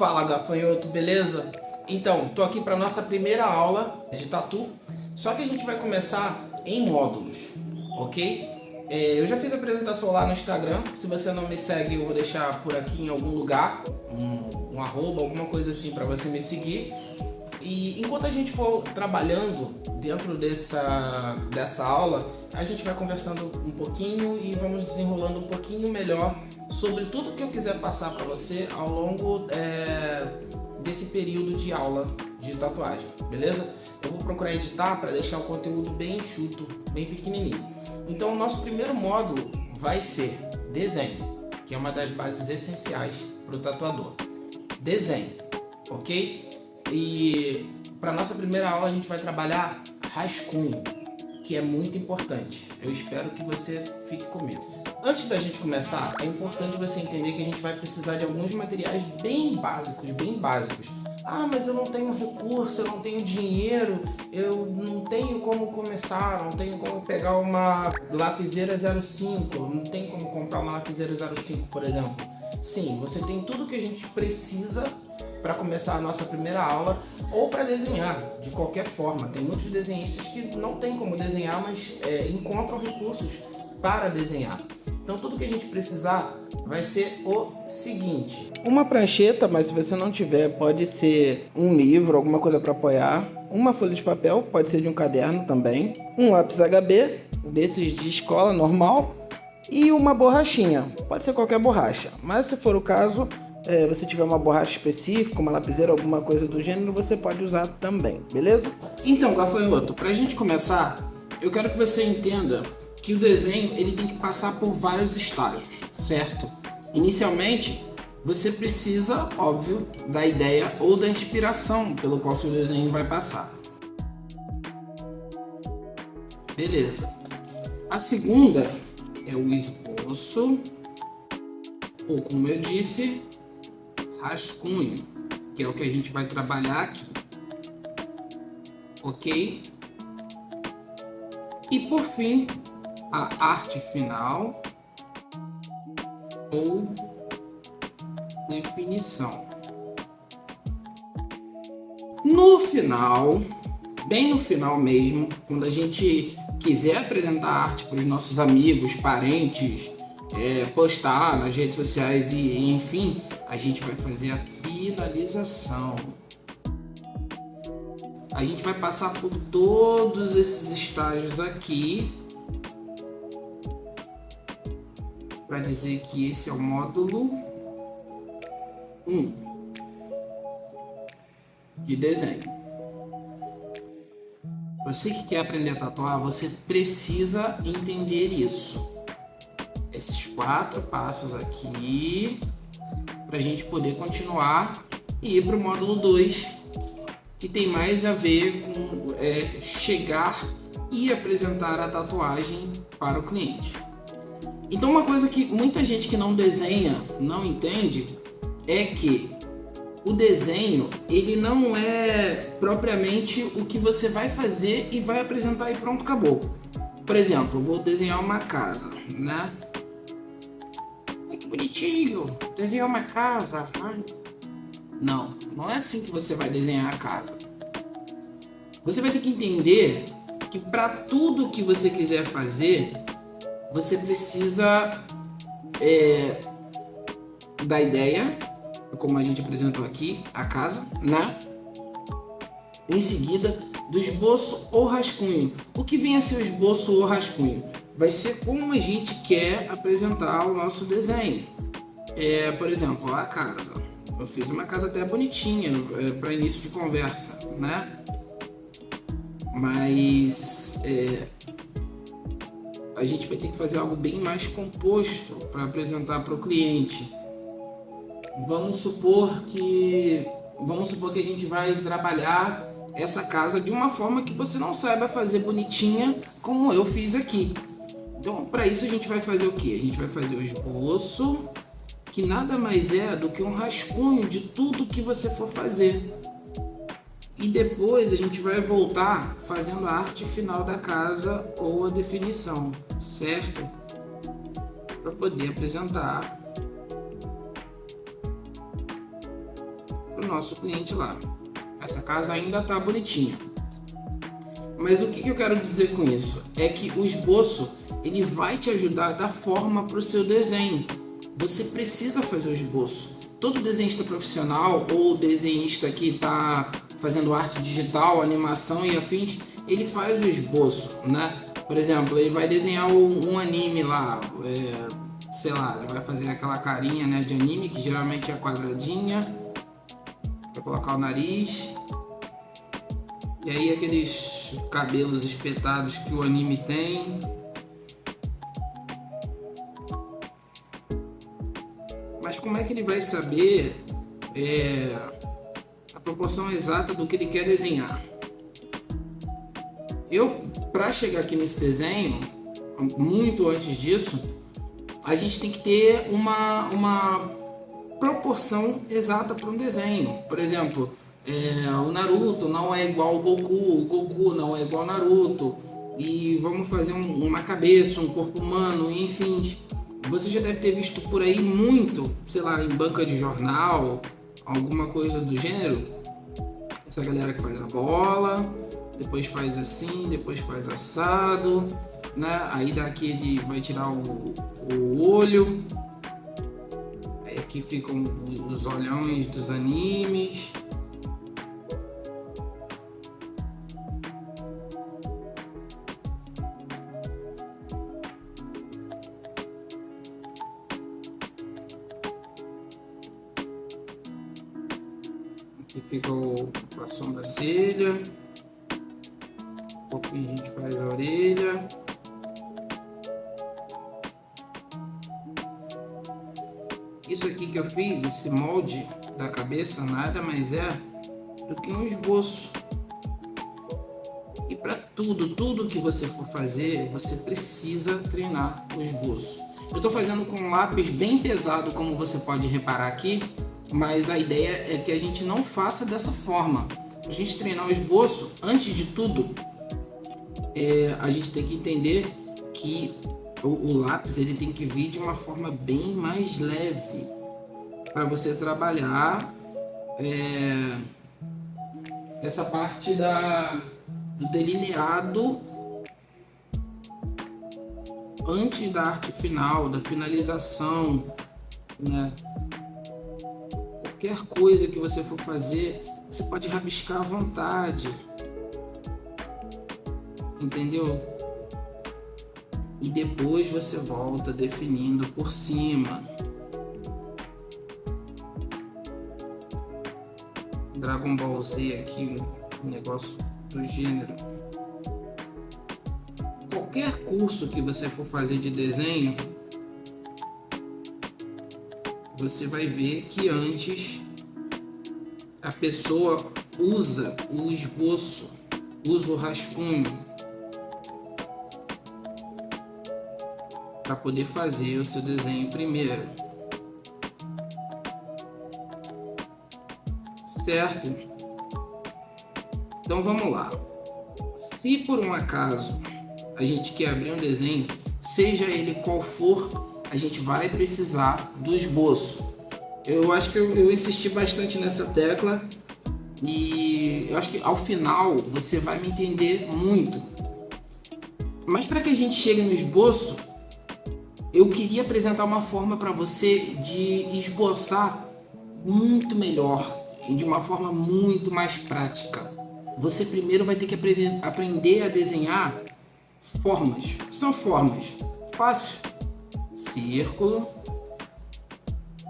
Fala, gafanhoto, beleza? Então, tô aqui para nossa primeira aula de tatu, só que a gente vai começar em módulos, ok? Eu já fiz a apresentação lá no Instagram, se você não me segue eu vou deixar por aqui em algum lugar, um arroba, alguma coisa assim para você me seguir. E enquanto a gente for trabalhando dentro dessa aula, a gente vai conversando um pouquinho e vamos desenrolando um pouquinho melhor sobre tudo que eu quiser passar para você ao longo desse período de aula de tatuagem, beleza? Eu vou procurar editar para deixar o conteúdo bem enxuto, bem pequenininho. Então o nosso primeiro módulo vai ser desenho, que é uma das bases essenciais para o tatuador. Desenho, ok? E para nossa primeira aula a gente vai trabalhar rascunho, que é muito importante. Eu espero que você fique comigo. Antes da gente começar, é importante você entender que a gente vai precisar de alguns materiais bem básicos, bem básicos. Ah, mas eu não tenho recurso, eu não tenho dinheiro, eu não tenho como começar, não tenho como pegar uma lapiseira 05, não tenho como comprar uma lapiseira 05, por exemplo. Sim, você tem tudo que a gente precisa para começar a nossa primeira aula ou para desenhar de qualquer forma. Tem muitos desenhistas que não tem como desenhar, mas encontram recursos para desenhar. Então tudo que a gente precisar vai ser o seguinte: uma prancheta, mas se você não tiver, pode ser um livro, alguma coisa para apoiar, uma folha de papel, pode ser de um caderno também, um lápis HB, desses de escola normal, e uma borrachinha, pode ser qualquer borracha, mas se for o caso, você tiver uma borracha específica, uma lapiseira, alguma coisa do gênero, você pode usar também, beleza? Então, gafanhoto, pra gente começar, eu quero que você entenda que o desenho ele tem que passar por vários estágios, certo? Inicialmente, você precisa, óbvio, da ideia ou da inspiração pelo qual seu desenho vai passar. Beleza. A segunda é o esboço, ou como eu disse, rascunho, que é o que a gente vai trabalhar aqui, ok? E por fim, a arte final ou definição. No final, bem no final mesmo, quando a gente quiser apresentar a arte para os nossos amigos, parentes, postar nas redes sociais e enfim, a gente vai fazer a finalização. A gente vai passar por todos esses estágios aqui para dizer que esse é o módulo 1 de desenho. Você que quer aprender a tatuar, você precisa entender isso. Esses 4 passos aqui para a gente poder continuar e ir para o módulo 2, que tem mais a ver com chegar e apresentar a tatuagem para o cliente. Então uma coisa que muita gente que não desenha não entende é que o desenho ele não é propriamente o que você vai fazer e vai apresentar e pronto, acabou. Por exemplo, eu vou desenhar uma casa, né? Ai, que bonitinho, desenhar uma casa. Ai. Não é assim que você vai desenhar a casa. Você vai ter que entender que para tudo que você quiser fazer, você precisa da ideia, como a gente apresentou aqui, a casa, né? Em seguida, do esboço ou rascunho. O que vem a ser o esboço ou rascunho? Vai ser como a gente quer apresentar o nosso desenho. Por exemplo, a casa. Eu fiz uma casa até bonitinha para início de conversa, né? Mas a gente vai ter que fazer algo bem mais composto para apresentar para o cliente. Vamos supor que a gente vai trabalhar essa casa de uma forma que você não saiba fazer bonitinha como eu fiz aqui. Então, para isso a gente vai fazer o quê? A gente vai fazer o esboço, que nada mais é do que um rascunho de tudo que você for fazer. E depois a gente vai voltar fazendo a arte final da casa ou a definição, certo? Para poder apresentar para o nosso cliente lá. Essa casa ainda está bonitinha. Mas o que eu quero dizer com isso? É que o esboço ele vai te ajudar a dar forma para o seu desenho. Você precisa fazer o esboço. Todo desenhista profissional ou desenhista que está fazendo arte digital, animação e afins, ele faz o esboço, né? Por exemplo, ele vai desenhar um anime lá, sei lá, ele vai fazer aquela carinha, né, de anime, que geralmente é quadradinha, vai colocar o nariz, e aí aqueles cabelos espetados que o anime tem. Mas como é que ele vai saber a proporção exata do que ele quer desenhar? Para chegar aqui nesse desenho, muito antes disso, a gente tem que ter uma proporção exata para um desenho. Por exemplo, o Naruto não é igual ao Goku, o Goku não é igual ao Naruto, e vamos fazer uma cabeça, um corpo humano, enfim. Você já deve ter visto por aí muito, sei lá, em banca de jornal, alguma coisa do gênero. Essa galera que faz a bola, depois faz assim, depois faz assado, né? Aí daqui ele vai tirar o olho. Aí aqui ficam os olhões dos animes. Aqui fica a sobrancelha. Um pouquinho a gente faz a orelha. Isso aqui que eu fiz, esse molde da cabeça, nada mais é do que um esboço. E para tudo que você for fazer, você precisa treinar o esboço. Eu estou fazendo com um lápis bem pesado, como você pode reparar aqui, mas a ideia é que a gente não faça dessa forma. A gente treinar o esboço, antes de tudo, a gente tem que entender que o lápis ele tem que vir de uma forma bem mais leve para você trabalhar essa parte do delineado antes da arte final, da finalização, né? Qualquer coisa que você for fazer, você pode rabiscar à vontade, entendeu? E depois você volta definindo por cima. Dragon Ball Z aqui, um negócio do gênero. Qualquer curso que você for fazer de desenho, você vai ver que antes a pessoa usa o esboço, usa o rascunho para poder fazer o seu desenho primeiro, certo? Então vamos lá. Se por um acaso a gente quer abrir um desenho, seja ele qual for, a gente vai precisar do esboço. Eu acho que eu insisti bastante nessa tecla e eu acho que ao final você vai me entender muito. Mas para que a gente chegue no esboço, eu queria apresentar uma forma para você de esboçar muito melhor e de uma forma muito mais prática. Você primeiro vai ter que aprender a desenhar formas. São formas. Fácil. Círculo.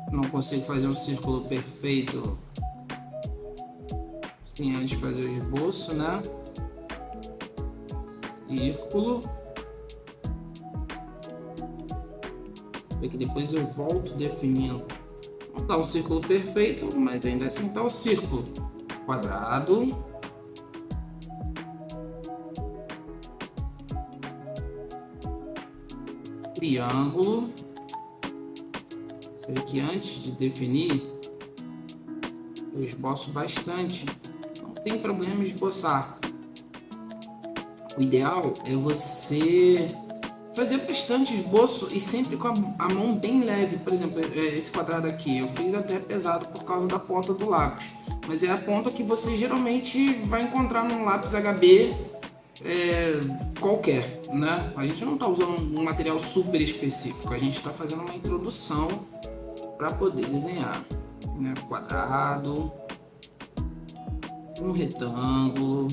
Não consigo fazer um círculo perfeito sem antes fazer o esboço, né? Círculo. É que depois eu volto definindo. Não tá um círculo perfeito, mas ainda assim tá o círculo. Quadrado. Triângulo. Sei que antes de definir eu esboço bastante. Não tem problema em esboçar. O ideal é você fazer bastante esboço e sempre com a mão bem leve. Por exemplo, esse quadrado aqui eu fiz até pesado por causa da ponta do lápis, mas é a ponta que você geralmente vai encontrar num lápis HB qualquer, né? A gente não está usando um material super específico, a gente está fazendo uma introdução para poder desenhar, né? Quadrado, um retângulo,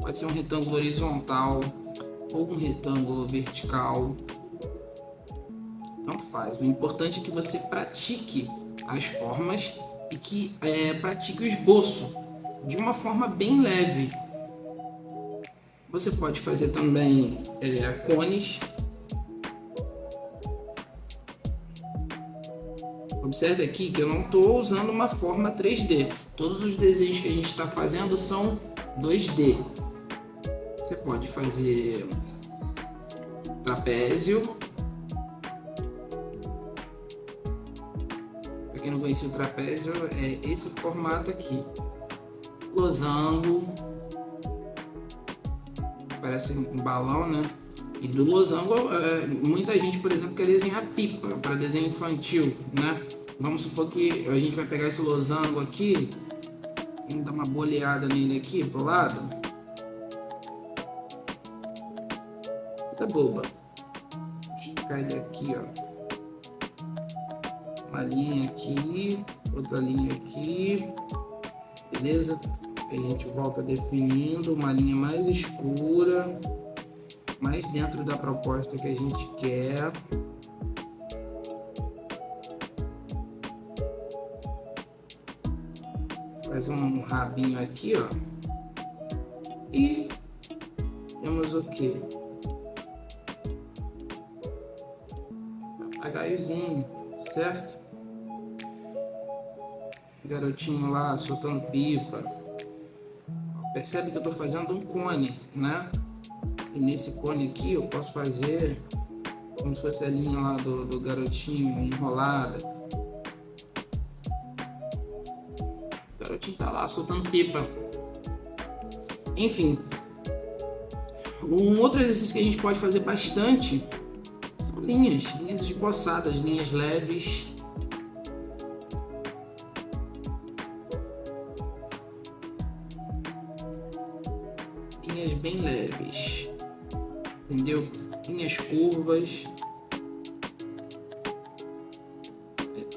pode ser um retângulo horizontal ou um retângulo vertical, tanto faz. O importante é que você pratique as formas e que pratique o esboço de uma forma bem leve. Você pode fazer também cones. Observe aqui que eu não estou usando uma forma 3D. Todos os desenhos que a gente está fazendo são 2D. Você pode fazer trapézio. Para quem não conhecia o trapézio, é esse formato aqui. Losango. Parece um balão, né? E do losango, muita gente, por exemplo, quer desenhar pipa para desenho infantil, né? Vamos supor que a gente vai pegar esse losango aqui, vamos dar uma boleada nele aqui pro lado. Tá boba. Esticar ele aqui, ó. Uma linha aqui, outra linha aqui, beleza? A gente volta definindo uma linha mais escura, mais dentro da proposta que a gente quer. Faz um rabinho aqui, ó. E temos o que? Papagaiozinho, certo? Garotinho lá soltando pipa. Percebe que eu estou fazendo um cone, né? E nesse cone aqui eu posso fazer como se fosse a linha lá do garotinho enrolada. O garotinho tá lá soltando pipa. Enfim, um outro exercício que a gente pode fazer bastante são linhas esboçadas, linhas leves. Linhas bem leves, entendeu? Linhas curvas,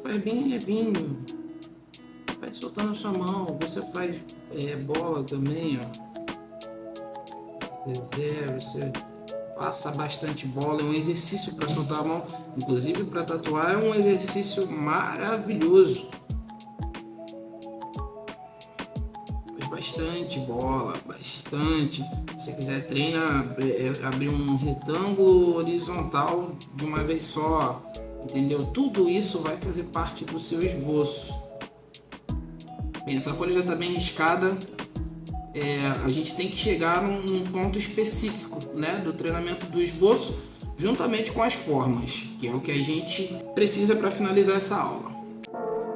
faz bem levinho, vai soltando a sua mão. Você faz bola também, ó. Você passa bastante bola, é um exercício para soltar a mão, inclusive para tatuar é um exercício maravilhoso. Bastante bola, bastante. Se você quiser treinar, abrir um retângulo horizontal de uma vez só, entendeu? Tudo isso vai fazer parte do seu esboço. Bem, essa folha já está bem riscada. A gente tem que chegar num ponto específico, né, do treinamento do esboço, juntamente com as formas, que é o que a gente precisa para finalizar essa aula.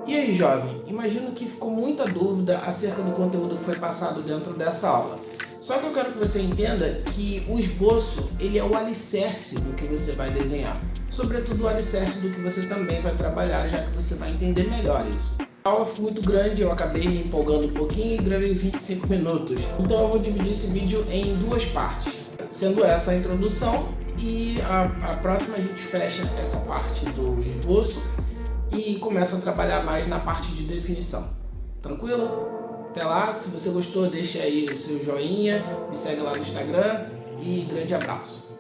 E aí, jovem, imagino que ficou muita dúvida acerca do conteúdo que foi passado dentro dessa aula. Só que eu quero que você entenda que o esboço, ele é o alicerce do que você vai desenhar. Sobretudo o alicerce do que você também vai trabalhar, já que você vai entender melhor isso. A aula foi muito grande, eu acabei me empolgando um pouquinho e gravei 25 minutos. Então eu vou dividir esse vídeo em duas partes, sendo essa a introdução e a próxima a gente fecha essa parte do esboço e começa a trabalhar mais na parte de definição. Tranquilo? Até lá, se você gostou, deixa aí o seu joinha, me segue lá no Instagram e grande abraço.